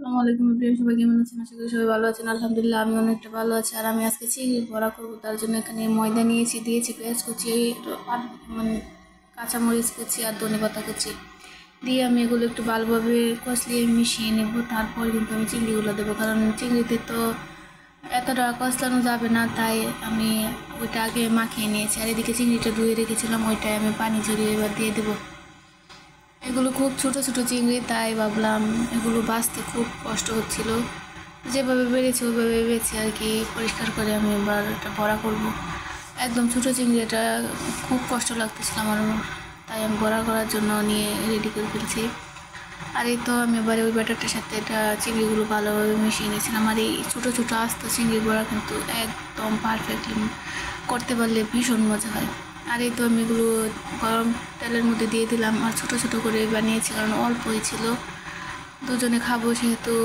আসসালামু আলাইকুম প্রিয় সবাই, কেমন আছেন? আশা করি সবাই ভালো আছেন। আলহামদুলিল্লাহ আমি অনেকটা ভালো আছি। আর আমি আজকে চিংড়ি বড়া করবো, তার জন্য এখানে ময়দা দিয়েছি পেঁয়াজ কুচি, মানে কাঁচামরিচ কুচি আর ধনেপাতা কুচি দিয়ে আমি এগুলো একটু ভালোভাবে কষলিয়ে মিশিয়ে নেব। তারপর কিন্তু আমি চিংড়িগুলো দেবো, কারণ চিংড়িতে তো এতটা কষলানো যাবে না, তাই আমি ওইটা আগে মাখিয়ে নিয়েছি। আর এদিকে চিংড়িটা ধুয়ে রেখেছিলাম, ওইটাই আমি পানি ঝরিয়ে এবার দিয়ে দেবো। এগুলো খুব ছোট ছোট চিংড়ি, তাই ভাবলাম এগুলো বাছতে খুব কষ্ট হচ্ছিল। যেভাবে বেড়েছে ওইভাবে বেছে আর কি পরিষ্কার করে আমি এবার এটা বড়া করব। একদম ছোট চিংড়ি, এটা খুব কষ্ট লাগতেছিল আমার, তাই আমি বড়া করার জন্য নিয়ে রেডি করে ফেলছি। আর এই তো আমি এবারে ওই ব্যাটারটার সাথে এটা চিংড়িগুলো ভালোভাবে মিশিয়ে নিয়েছিলাম। আর এই ছোটো ছোটো আস্ত চিংড়ি বড়া কিন্তু একদম পারফেক্টলি করতে পারলে ভীষণ মজা হয়। আর এই তো আমি এগুলো গরম তেলের মধ্যে দিয়ে দিলাম, আর ছোটো ছোটো করে বানিয়েছি কারণ অল্পই ছিল, দুজনে খাবো সেহেতু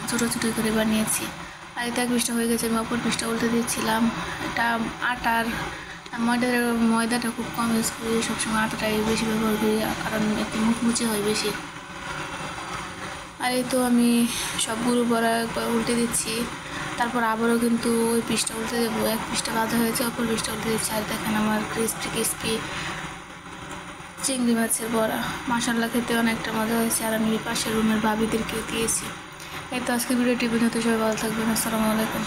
ছোটো ছোটো করে বানিয়েছি। আর এটা এক পিসটা হয়ে গেছে, আমি অপর পিসটা উল্টে দিচ্ছিলাম। এটা আটার ময়দাটা খুব কম ইউজ করি, সবসময় আটাটাই বেশি ব্যবহার করি, কারণ একটু মুচমুচে হয় বেশি। আর এই তো আমি সবগুলো বড়া একবার উল্টে দিচ্ছি, তারপর আবারও কিন্তু ওই পিসটা উল্টে দেবো। এক পিসটা ভাজা হয়েছে, অপর পিসটা উল্টে দিচ্ছি। আর দেখেন আমার ক্রিস্পি ক্রিস্পি চিংড়ি মাছের বড়া, মাশাআল্লাহ খেতে অনেকটা মজা হয়েছে। আর আমি পাশের রুমের ভাবিদেরকেও দিয়েছি। এই তো আজকে ভিডিওটি পর্যন্ত, সবাই ভালো থাকবেন। আসসালামু আলাইকুম।